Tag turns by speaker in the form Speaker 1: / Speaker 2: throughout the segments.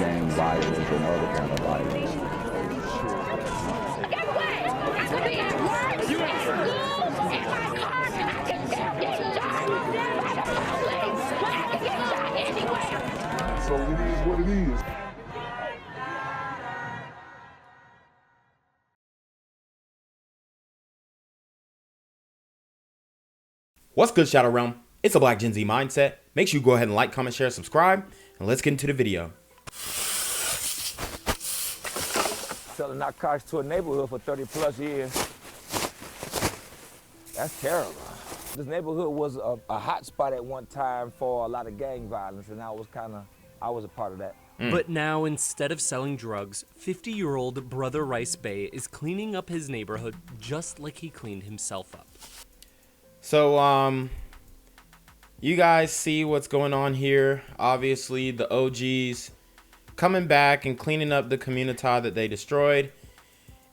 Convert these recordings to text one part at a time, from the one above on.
Speaker 1: gang violence and other kind of violence.
Speaker 2: Get away! I could be at work, at school, in my car, and I can still get shot by the police. But I can get shot anywhere.
Speaker 1: So it is what it is.
Speaker 3: What's good, Shadow Realm? It's a Black Gen Z Mindset. Make sure you go ahead and like, comment, share, subscribe, and let's get into the video.
Speaker 4: Selling narcotics to a neighborhood for 30 plus years. That's terrible. This neighborhood was a hot spot at one time for a lot of gang violence, and I was a part of that.
Speaker 5: But now, instead of selling drugs, 50-year-old Brother Rice Bay is cleaning up his neighborhood just like he cleaned himself up.
Speaker 3: So, you guys see what's going on here. Obviously, the OGs coming back and cleaning up the community that they destroyed.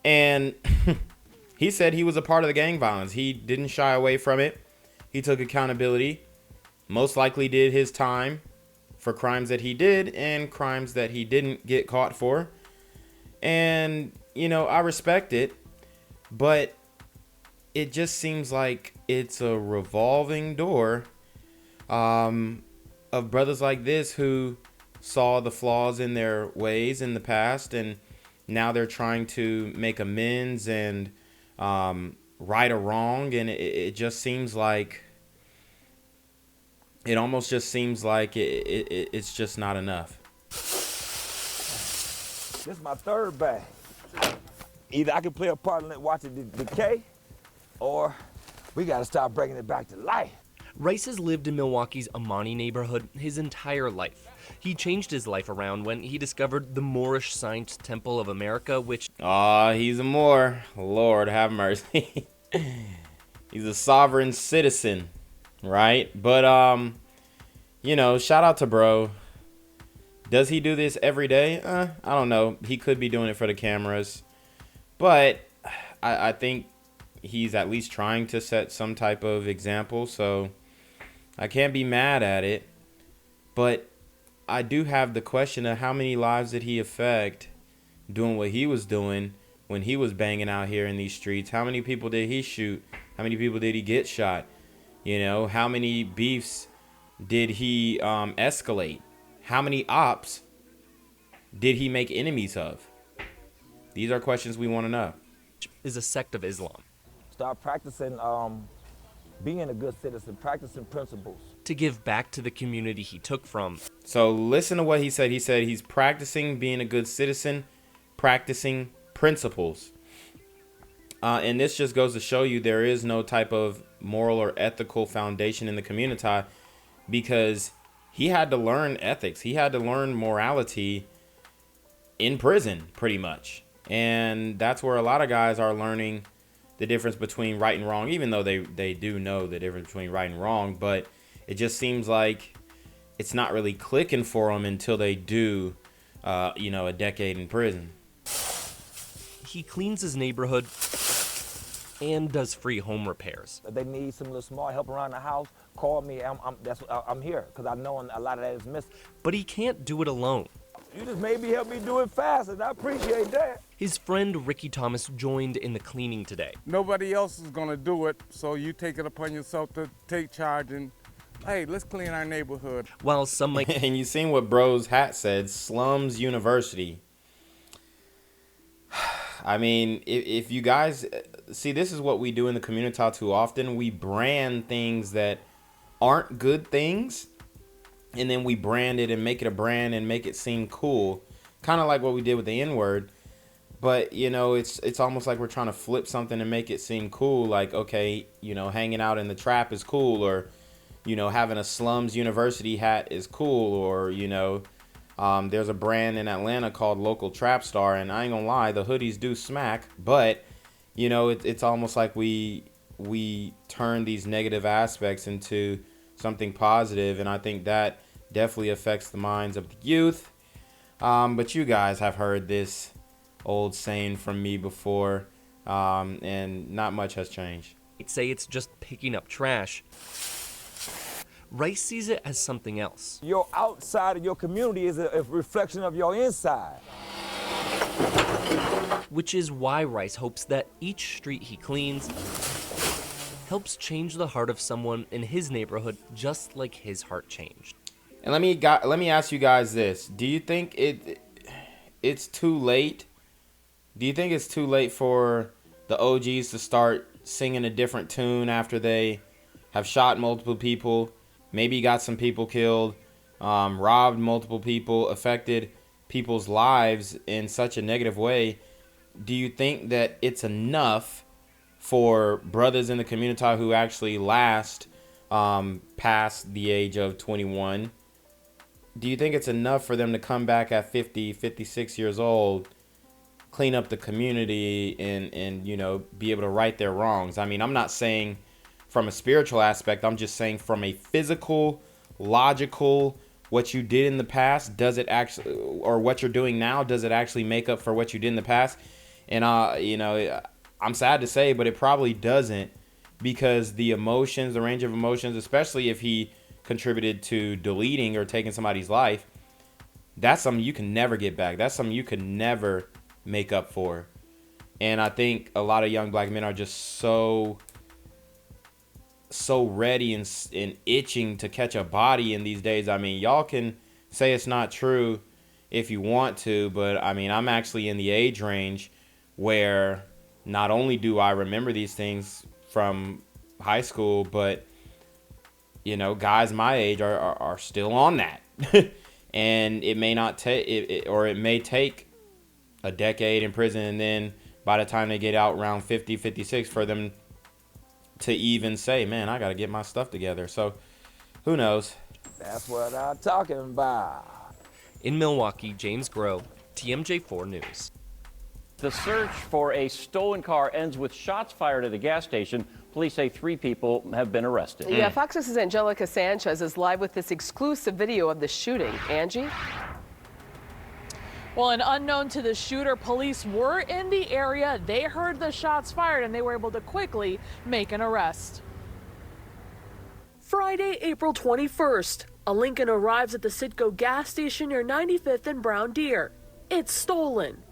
Speaker 3: And he said he was a part of the gang violence. He didn't shy away from it. He took accountability. Most likely did his time for crimes that he did and crimes that he didn't get caught for. And, you know, I respect it. But it just seems like it's a revolving door of brothers like this who saw the flaws in their ways in the past, and now they're trying to make amends and right a wrong. And it just seems like, it almost just seems like it's just not enough.
Speaker 4: This is my third bag. Either I can play a part in it, watch it decay, or we gotta start bringing it back to life.
Speaker 5: Rice has lived in Milwaukee's Amani neighborhood his entire life. He changed his life around when he discovered the Moorish Science Temple of America, which...
Speaker 3: He's a Moor. Lord have mercy. He's a sovereign citizen, right? But, you know, shout out to bro. Does he do this every day? I don't know. He could be doing it for the cameras. But I think he's at least trying to set some type of example, so I can't be mad at it. But I do have the question of how many lives did he affect doing what he was doing when he was banging out here in these streets? How many people did he shoot? How many people did he get shot? You know, how many beefs did he escalate? How many ops did he make enemies of? These are questions we want to know.
Speaker 5: is a sect of Islam.
Speaker 4: Start practicing being a good citizen, practicing principles.
Speaker 5: To give back to the community he took from.
Speaker 3: So listen to what he said. He said he's practicing being a good citizen, practicing principles. And this just goes to show you there is no type of moral or ethical foundation in the community, because he had to learn ethics. He had to learn morality in prison, pretty much. And that's where a lot of guys are learning the difference between right and wrong, even though they do know the difference between right and wrong. But it just seems like it's not really clicking for them until they do, a decade in prison.
Speaker 5: He cleans his neighborhood and does free home repairs.
Speaker 4: If they need some little small help around the house, call me. I'm here, because I know a lot of that is missing.
Speaker 5: But he can't do it alone.
Speaker 4: You just maybe help me do it fast, and I appreciate that.
Speaker 5: His friend Ricky Thomas joined in the cleaning today.
Speaker 6: Nobody else is gonna do it, so you take it upon yourself to take charge and, hey, let's clean our neighborhood.
Speaker 5: While some might...
Speaker 3: And you seen what bro's hat said, Slums University. I mean, if you guys see, this is what we do in the community too often. We brand things that aren't good things, and then we brand it and make it a brand and make it seem cool, kind of like what we did with the N-word. But it's almost like we're trying to flip something and make it seem cool. Like, okay, hanging out in the trap is cool, or having a Slums University hat is cool, or there's a brand in Atlanta called Local Trap Star, and I ain't gonna lie, the hoodies do smack, but it's almost like we turn these negative aspects into something positive, and I think that definitely affects the minds of the youth. But you guys have heard this old saying from me before, and not much has changed.
Speaker 5: I'd say it's just picking up trash. Rice sees it as something else.
Speaker 4: Your outside of your community is a reflection of your inside.
Speaker 5: Which is why Rice hopes that each street he cleans helps change the heart of someone in his neighborhood, just like his heart changed.
Speaker 3: And let me ask you guys this: do you think it's too late? Do you think it's too late for the OGs to start singing a different tune after they have shot multiple people, maybe got some people killed, robbed multiple people, affected people's lives in such a negative way? Do you think that it's enough for brothers in the community who actually last past the age of 21? Do you think it's enough for them to come back at 50, 56 years old, clean up the community, and you know, be able to right their wrongs? I mean, I'm not saying from a spiritual aspect. I'm just saying from a physical, logical, what you did in the past, does it actually, or what you're doing now, does it actually make up for what you did in the past? And, you know, I'm sad to say, but it probably doesn't, because the emotions, the range of emotions, especially if he contributed to deleting or taking somebody's life, that's something you can never get back. That's something you could never make up for. And I think a lot of young black men are just so ready and itching to catch a body in these days. I mean, y'all can say it's not true if you want to, but I mean, I'm actually in the age range where not only do I remember these things from high school, but you know, guys my age are still on that. And it may not take or it may take a decade in prison, and then by the time they get out around 50, 56 for them to even say, man, I got to get my stuff together. So who knows?
Speaker 4: That's what I'm talking about.
Speaker 5: In Milwaukee, James Groh, TMJ4 News.
Speaker 7: The search for a stolen car ends with shots fired at a gas station. Police say 3 people have been arrested.
Speaker 8: Yeah, Fox News' Angelica Sanchez is live with this exclusive video of the shooting. Angie?
Speaker 9: Well, and unknown to the shooter, police were in the area. They heard the shots fired and they were able to quickly make an arrest. Friday, April 21st, a Lincoln arrives at the Citgo gas station near 95th and Brown Deer. It's stolen.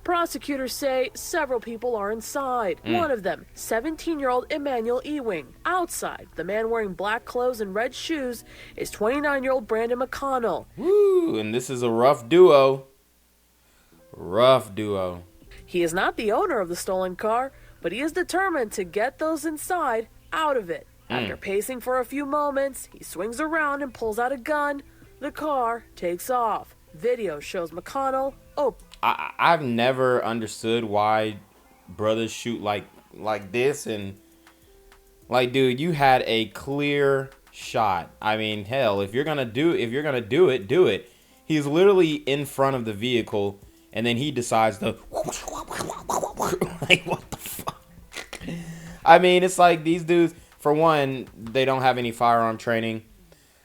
Speaker 9: Prosecutors say several people are inside. One of them, 17-year-old Emmanuel Ewing. Outside, the man wearing black clothes and red shoes is 29-year-old Brandon McConnell.
Speaker 3: Woo, and this is a rough duo. Rough duo.
Speaker 9: He is not the owner of the stolen car, but he is determined to get those inside out of it. After pacing for a few moments, he swings around and pulls out a gun. The car takes off. Video shows McConnell.
Speaker 3: I've never understood why brothers shoot like this, and like, dude, you had a clear shot. I mean, hell, if you're gonna do it, do it. He's literally in front of the vehicle, and then he decides to like, what the fuck? I mean, it's like these dudes, for one, they don't have any firearm training.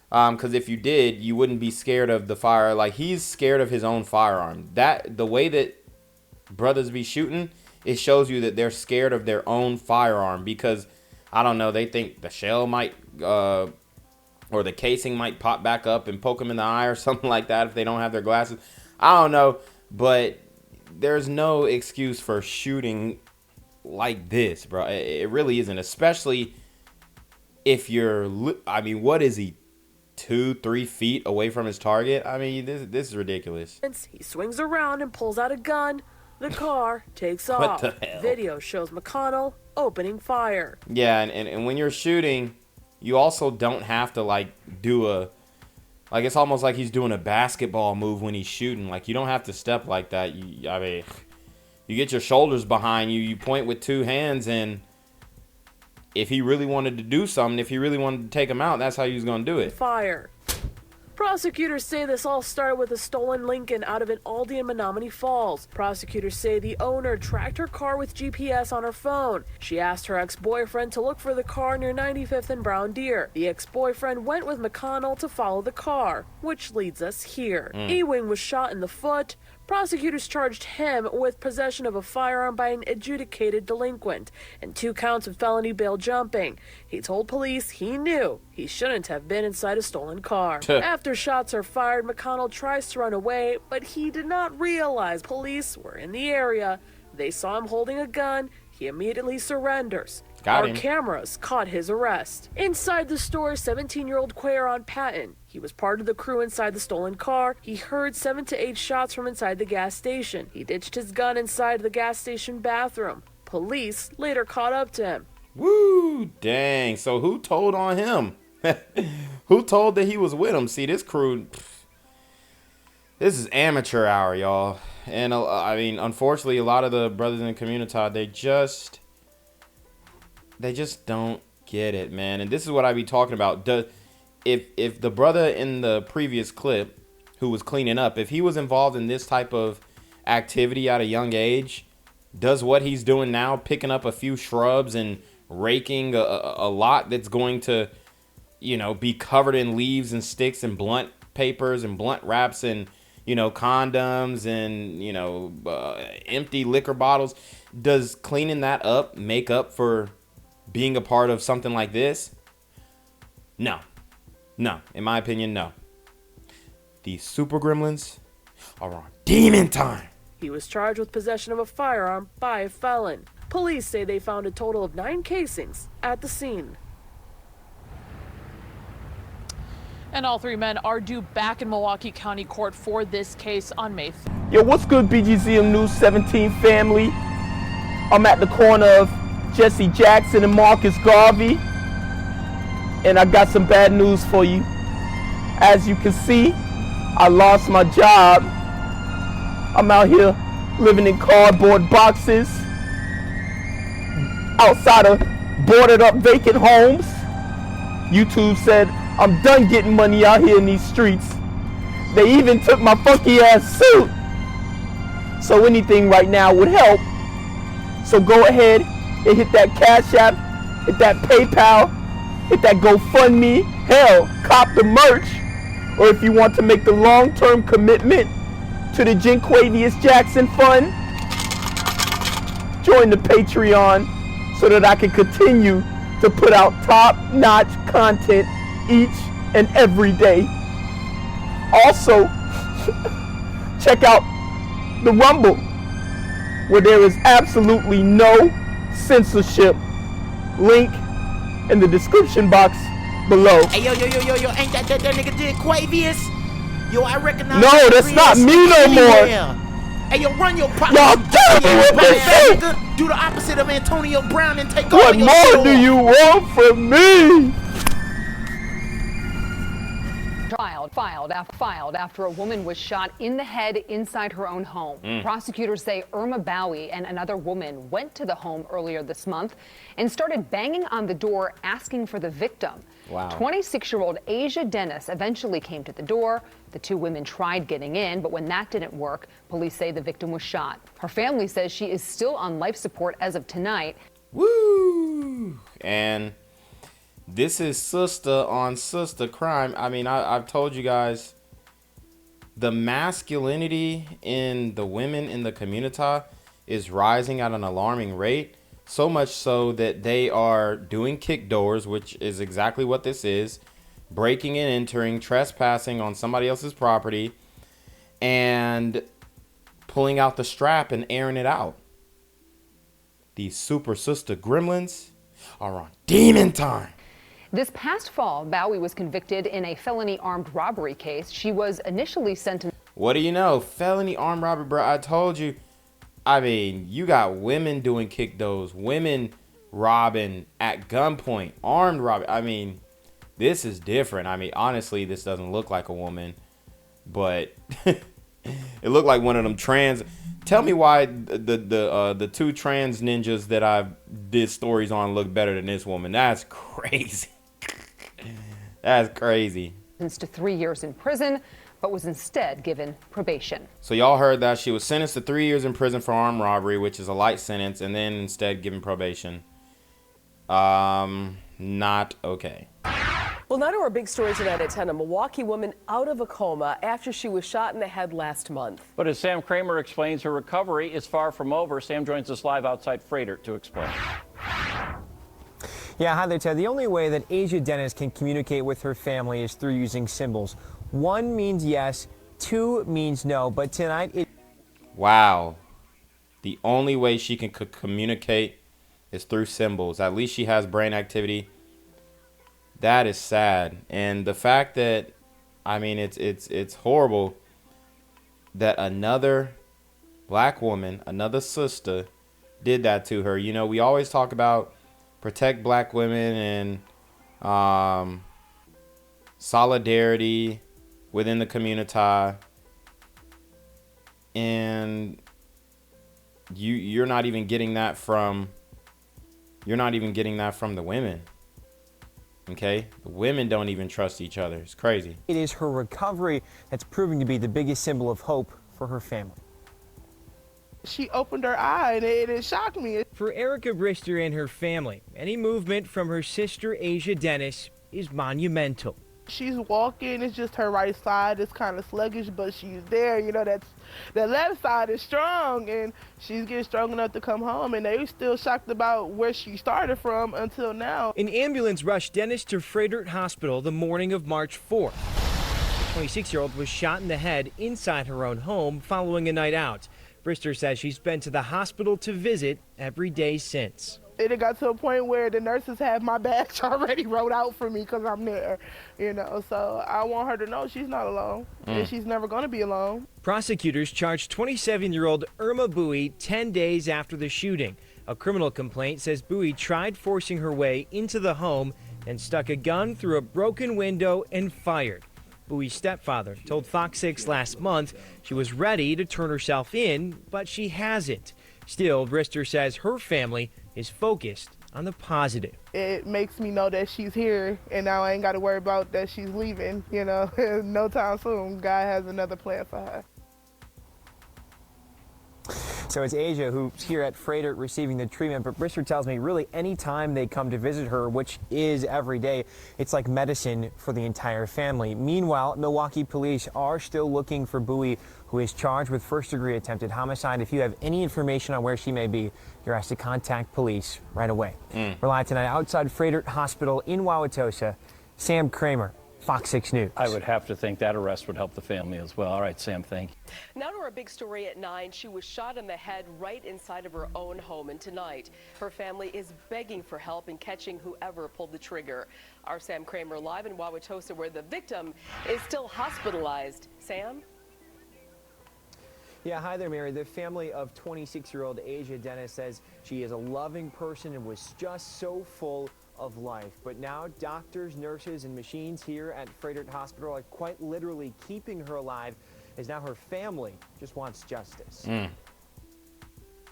Speaker 3: Because if you did, you wouldn't be scared of the fire. Like, he's scared of his own firearm. That the way that brothers be shooting, it shows you that they're scared of their own firearm, because I don't know, they think the shell might or the casing might pop back up and poke them in the eye or something like that if they don't have their glasses. I don't know, but there's no excuse for shooting like this, bro. It really isn't, especially if you're, I mean, what is he, 2-3 feet away from his target? I mean, this is ridiculous.
Speaker 9: He swings around and pulls out a gun. The car takes off.
Speaker 3: What the hell?
Speaker 9: Video shows McConnell opening fire.
Speaker 3: Yeah, and when you're shooting, you also don't have to like do a, like, it's almost like he's doing a basketball move when he's shooting. Like, you don't have to step like that. I mean, you get your shoulders behind you, you point with 2 hands, and if he really wanted to do something, if he really wanted to take him out, that's how he was going to do it.
Speaker 9: Fire. Prosecutors say this all started with a stolen Lincoln out of an Aldi in Menominee Falls. Prosecutors say the owner tracked her car with GPS on her phone. She asked her ex-boyfriend to look for the car near 95th and Brown Deer. The ex-boyfriend went with McConnell to follow the car, which leads us here. Ewing was shot in the foot. Prosecutors charged him with possession of a firearm by an adjudicated delinquent and 2 counts of felony bail jumping. He told police he knew he shouldn't have been inside a stolen car. After shots are fired, McConnell tries to run away, but he did not realize police were in the area. They saw him holding a gun. He immediately surrenders. Our cameras caught his arrest. Inside the store, 17-year-old Quayron Patton. He was part of the crew inside the stolen car. He heard 7 to 8 shots from inside the gas station. He ditched his gun inside the gas station bathroom. Police later caught up to him.
Speaker 3: Woo, dang. So who told on him? Who told that he was with him? See, this crew, this is amateur hour, y'all. And I mean, unfortunately, a lot of the brothers in the community, they just don't get it, man. And this is what I be talking about. If the brother in the previous clip who was cleaning up, if he was involved in this type of activity at a young age, does what he's doing now, picking up a few shrubs and raking a lot that's going to, you know, be covered in leaves and sticks and blunt papers and blunt wraps and, you know, condoms and, you know, empty liquor bottles. Does cleaning that up make up for being a part of something like this? No. No. In my opinion, no. These super gremlins are on demon time.
Speaker 9: He was charged with possession of a firearm by a felon. Police say they found a total of 9 casings at the scene. And all 3 men are due back in Milwaukee County Court for this case on May 3rd.
Speaker 10: Yo, what's good, BGZM News 17 family? I'm at the corner of Jesse Jackson and Marcus Garvey, and I got some bad news for you. As you can see, I lost my job. I'm out here living in cardboard boxes outside of boarded up vacant homes. YouTube said I'm done getting money out here in these streets. They even took my funky ass suit. So anything right now would help. So go ahead and hit that Cash App, hit that PayPal, hit that GoFundMe. Hell, cop the merch. Or if you want to make the long-term commitment to the Jinquavius Jackson Fund, join the Patreon so that I can continue to put out top-notch content each and every day. Also, check out the Rumble, where there is absolutely no censorship. Link in the description box below.
Speaker 11: Hey, yo, ain't that nigga Jinquavius? Yo, I recognize.
Speaker 10: No, that's not me no more.
Speaker 11: Hey, yo, run your
Speaker 10: Y'all tell me what they say.
Speaker 11: Do the opposite of Antonio Brown and take over your
Speaker 10: What more
Speaker 11: store.
Speaker 10: do you want from me?
Speaker 12: Trial filed after a woman was shot in the head inside her own home. Prosecutors say Erma Bowie and another woman went to the home earlier this month and started banging on the door asking for the victim.
Speaker 3: Wow.
Speaker 12: 26-year-old Asiah Dennis eventually came to the door. The 2 women tried getting in, but when that didn't work, police say the victim was shot. Her family says she is still on life support as of tonight.
Speaker 3: Woo! And this is sister on sister crime. I mean, I've told you guys, the masculinity in the women in the community is rising at an alarming rate. So much so that they are doing kick doors, which is exactly what this is. Breaking and entering, trespassing on somebody else's property, and pulling out the strap and airing it out. These super sister gremlins are on demon time.
Speaker 12: This past fall, Bowie was convicted in a felony armed robbery case. She was initially sentenced.
Speaker 3: What do you know? Felony armed robbery, bro. I told you. I mean, you got women doing kick doors, women robbing at gunpoint, armed robbery. I mean, this is different. I mean, honestly, this doesn't look like a woman, but it looked like one of them trans. Tell me why the 2 trans ninjas that I did stories on look better than this woman. That's crazy. That's crazy.
Speaker 12: To 3 years in prison, but was instead given probation.
Speaker 3: So y'all heard that she was sentenced to 3 years in prison for armed robbery, which is a light sentence, and then instead given probation. Not okay.
Speaker 8: Well, now to our big story tonight at 10. A Milwaukee woman out of a coma after she was shot in the head last month.
Speaker 7: But as Sam Kramer explains, her recovery is far from over. Sam joins us live outside Freighter to explain.
Speaker 13: Yeah, hi there, Ted. The only way that Asiah Dennis can communicate with her family is through using symbols. 1 means yes, 2 means no, but tonight
Speaker 3: Wow. The only way she can communicate is through symbols. At least she has brain activity. That is sad. And the fact that, I mean, it's horrible that another black woman, another sister, did that to her. You know, we always talk about protect black women and solidarity within the community, and you're not even getting that from the women. Okay, the women don't even trust each other. It's crazy.
Speaker 13: it is her recovery that's proving to be the biggest symbol of hope for her family.
Speaker 14: She opened her eye and it shocked me.
Speaker 13: For Erica Brister and her family, any movement from her sister Asiah Dennis is monumental.
Speaker 14: She's walking, it's just her right side is kind of sluggish, but she's there. You know, that left side is strong, and she's getting strong enough to come home, and they're still shocked about where she started from until now.
Speaker 13: An ambulance rushed Dennis to Freighter Hospital the morning of March 4th. The 26-year-old was shot in the head inside her own home following a night out. Brister says she's been to the hospital to visit every day since.
Speaker 14: It got to a point where the nurses have my badge already wrote out for me because I'm there, you know. So I want her to know she's not alone, and she's never going to be alone.
Speaker 13: Prosecutors charged 27-year-old Erma Bowie 10 days after the shooting. A criminal complaint says Bowie tried forcing her way into the home and stuck a gun through a broken window and fired. Bowie's stepfather told Fox 6 last month she was ready to turn herself in, but she hasn't. Still, Brister says her family is focused on the positive.
Speaker 14: It makes me know that she's here, and now I ain't got to worry about that she's leaving, you know, no time soon. God has another plan for her.
Speaker 13: So it's Asiah who's here at Freighter receiving the treatment, but Brister tells me really any time they come to visit her, which is every day, it's like medicine for the entire family. Meanwhile, Milwaukee police are still looking for Bowie, who is charged with first-degree attempted homicide. If you have any information on where she may be, you're asked to contact police right away. We're live tonight outside Freighter Hospital in Wauwatosa. Sam Kramer, Fox 6 News.
Speaker 7: I would have to think that arrest would help the family as well. All right, Sam, thank you.
Speaker 8: Now to our big story at 9. She was shot in the head right inside of her own home, and tonight her family is begging for help in catching whoever pulled the trigger. Our Sam Kramer live in Wauwatosa, where the victim is still hospitalized. Sam?
Speaker 13: Yeah, hi there, Mary. The family of 26-year-old Asiah Dennis says she is a loving person and was just so full of life. But now doctors, nurses, and machines here at Freighter Hospital are quite literally keeping her alive, as now her family just wants justice.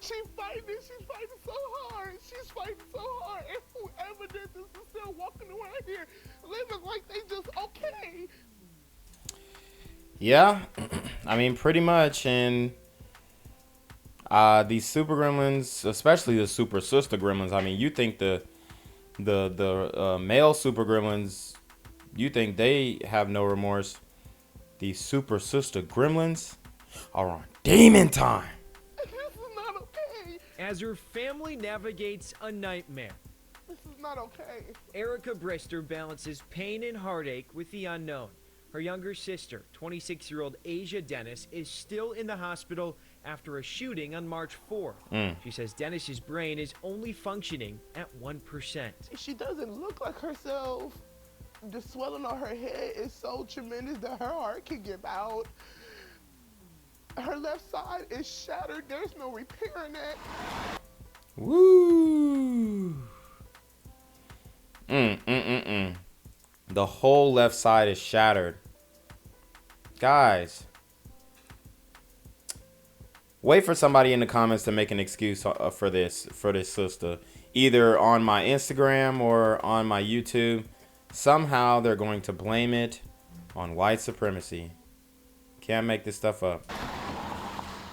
Speaker 14: She's fighting so hard. She's fighting so hard. And whoever did this is still walking around here living like they just okay.
Speaker 3: Yeah, I mean, pretty much. And these super gremlins, especially the super sister gremlins, I mean, you think the male super gremlins, you think they have no remorse. These super sister gremlins are on demon time.
Speaker 14: This is not okay.
Speaker 13: As her family navigates a nightmare,
Speaker 14: This is not okay.
Speaker 13: Erica Brister balances pain and heartache with the unknown. Her younger sister, 26-year-old Asiah Dennis, is still in the hospital after a shooting on March 4th. She says Dennis's brain is only functioning at 1%.
Speaker 14: She doesn't look like herself. The swelling on her head is so tremendous that her heart can give out. Her left side is shattered. There's no repairing that.
Speaker 3: Woo! The whole left side is shattered. Guys, wait for somebody in the comments to make an excuse for this sister. Either on my Instagram or on my YouTube. Somehow they're going to blame it on white supremacy. Can't make this stuff up.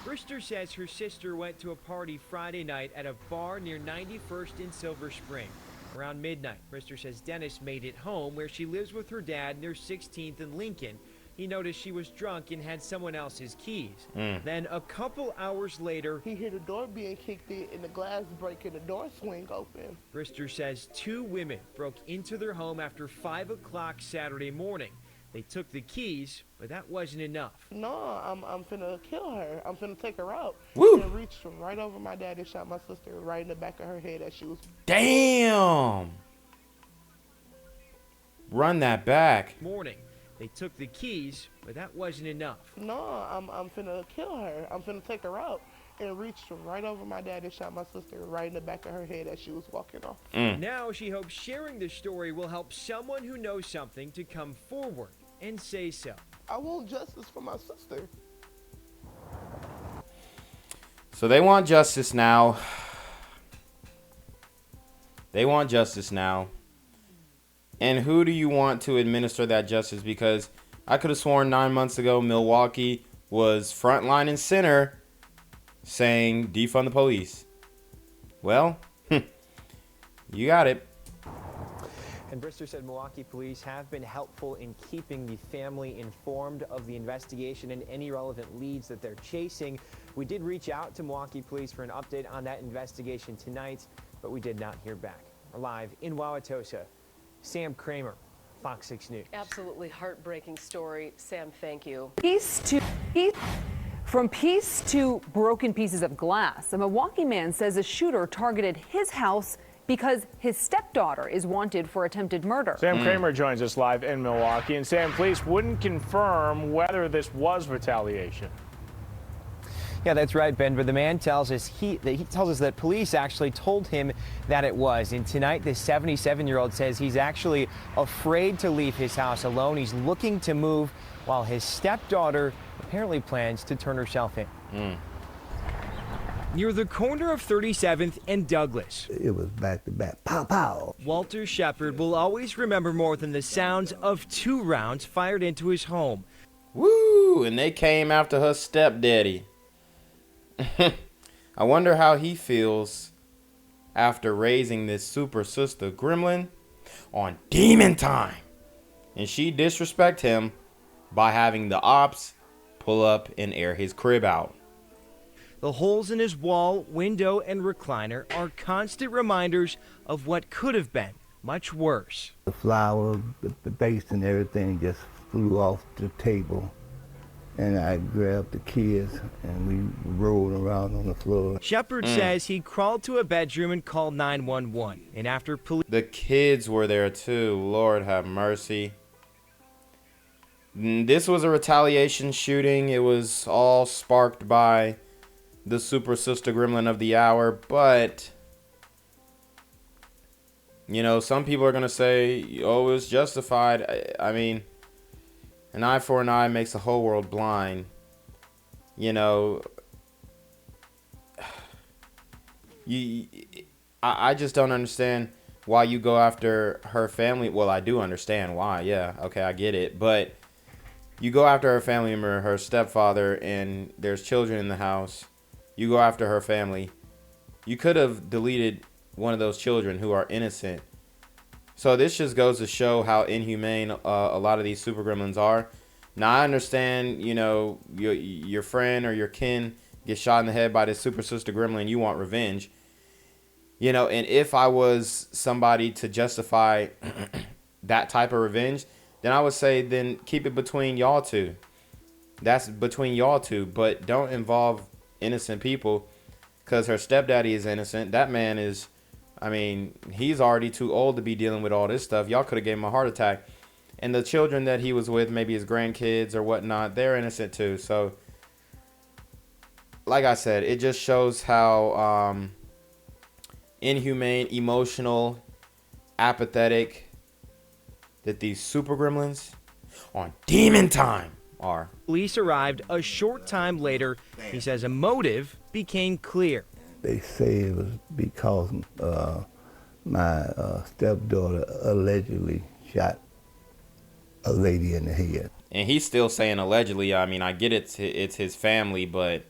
Speaker 13: Brister says her sister went to a party Friday night at a bar near 91st in Silver Spring.
Speaker 15: Around midnight, Brister says Dennis made it home where she lives with her dad near 16th and Lincoln. He noticed she was drunk and had someone else's keys. Then a couple hours later,
Speaker 14: he heard the door being kicked in and the glass break and the door swing open.
Speaker 15: Brister says 2 women broke into their home after 5 o'clock Saturday morning. They took the keys, but that wasn't enough.
Speaker 14: No, I'm finna kill her. I'm finna take her out.
Speaker 3: Woo!
Speaker 14: And reached from right over my dad and shot my sister right in the back of her head as she was.
Speaker 3: Damn! Run that back.
Speaker 15: Morning. They took the keys, but that wasn't enough.
Speaker 14: No, I'm finna kill her. I'm finna take her out. And reached from right over my dad and shot my sister right in the back of her head as she was walking off.
Speaker 15: Now she hopes sharing the story will help someone who knows something to come forward and say so.
Speaker 14: I want justice for my sister.
Speaker 3: So they want justice now. They want justice now. And who do you want to administer that justice? Because I could have sworn 9 months ago Milwaukee was frontline and center saying defund the police. Well, you got it.
Speaker 13: And Brister said Milwaukee police have been helpful in keeping the family informed of the investigation and any relevant leads that they're chasing. We did reach out to Milwaukee police for an update on that investigation tonight, but we did not hear back. We're live in Wauwatosa. Sam Kramer, Fox 6 News.
Speaker 8: Absolutely heartbreaking story. Sam, thank you.
Speaker 12: From peace to broken pieces of glass, a Milwaukee man says a shooter targeted his house because his stepdaughter is wanted for attempted murder.
Speaker 16: Sam Kramer joins us live in Milwaukee. And Sam, police wouldn't confirm whether this was retaliation.
Speaker 13: Yeah, that's right, Ben. But the man tells us that police actually told him that it was. And tonight, this 77-year-old says he's actually afraid to leave his house alone. He's looking to move while his stepdaughter apparently plans to turn herself in.
Speaker 15: Near the corner of 37th and Douglas.
Speaker 17: It was back to back. Pow, pow.
Speaker 15: Walter Shepard will always remember more than the sounds of 2 rounds fired into his home.
Speaker 3: Woo! And they came after her stepdaddy. I wonder how he feels after raising this super sister gremlin on demon time. And she disrespect him by having the ops pull up and air his crib out.
Speaker 15: The holes in his wall, window, and recliner are constant reminders of what could have been much worse.
Speaker 17: The flower, the base and everything just flew off the table. And I grabbed the kids and we rolled around on the floor.
Speaker 15: Shepard says he crawled to a bedroom and called 911. And after police...
Speaker 3: The kids were there too. Lord have mercy. This was a retaliation shooting. It was all sparked by the super sister gremlin of the hour. But, you know, some people are going to say, oh, it was justified. I mean... An eye for an eye makes the whole world blind. You know, I just don't understand why you go after her family. Well, I do understand why. Yeah, okay, I get it. But you go after her family member, her stepfather, and there's children in the house. You go after her family. You could have deleted one of those children who are innocent. So this just goes to show how inhumane a lot of these super gremlins are. Now, I understand, you know, your friend or your kin gets shot in the head by this super sister gremlin. You want revenge. You know, and if I was somebody to justify that type of revenge, then I would say then keep it between y'all two. That's between y'all two. But don't involve innocent people because her stepdaddy is innocent. That man is... I mean, he's already too old to be dealing with all this stuff. Y'all could have gave him a heart attack. And the children that he was with, maybe his grandkids or whatnot, they're innocent too. So, like I said, it just shows how inhumane, emotional, apathetic that these super gremlins on demon time are.
Speaker 15: Police arrived a short time later. He says a motive became clear.
Speaker 17: They say it was because my stepdaughter allegedly shot a lady in the head.
Speaker 3: And he's still saying allegedly. I mean, I get it's his family, but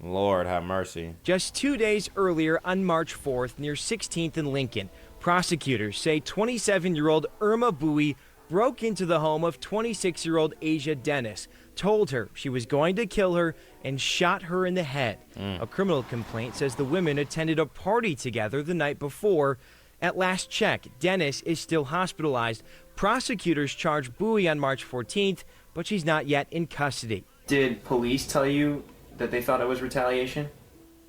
Speaker 3: Lord have mercy.
Speaker 15: Just 2 days earlier on March 4th near 16th and Lincoln, Prosecutors say 27-year-old Erma Bowie broke into the home of 26-year-old Asiah Dennis, told her she was going to kill her, and shot her in the head. A criminal complaint says the women attended a party together the night before. At last check, Dennis is still hospitalized. Prosecutors charged Bowie on March 14th, but she's not yet in custody.
Speaker 13: Did police tell you that they thought it was retaliation?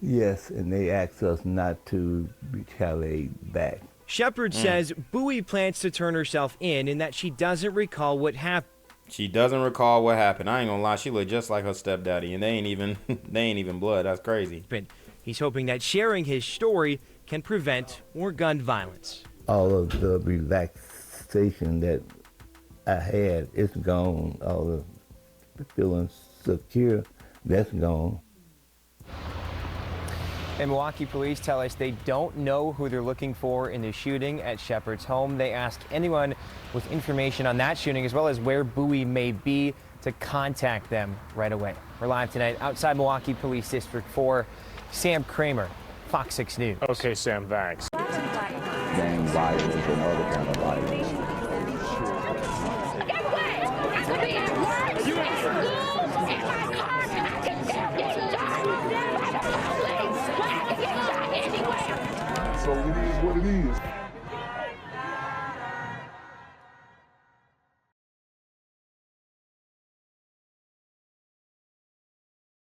Speaker 17: Yes, and they asked us not to retaliate back.
Speaker 15: Shepard says Bowie plans to turn herself in and that she doesn't recall what happened.
Speaker 3: She doesn't recall what happened. I ain't gonna lie, she looked just like her stepdaddy, and they ain't even blood. That's crazy.
Speaker 15: He's hoping that sharing his story can prevent more gun violence.
Speaker 17: All of the relaxation that I had is gone. All the feeling secure, that's gone.
Speaker 13: And Milwaukee police tell us they don't know who they're looking for in the shooting at Shepard's home. They ask anyone with information on that shooting, as well as where Bowie may be, to contact them right away. We're live tonight outside Milwaukee Police District 4. Sam Kramer, Fox 6 News.
Speaker 16: Okay, Sam, thanks.
Speaker 1: Gang violence and other kind of violence.
Speaker 2: Get away! I could be at work, at school, in my car, and I can still get shot by the police. I can get shot anywhere.
Speaker 1: So it is what it is.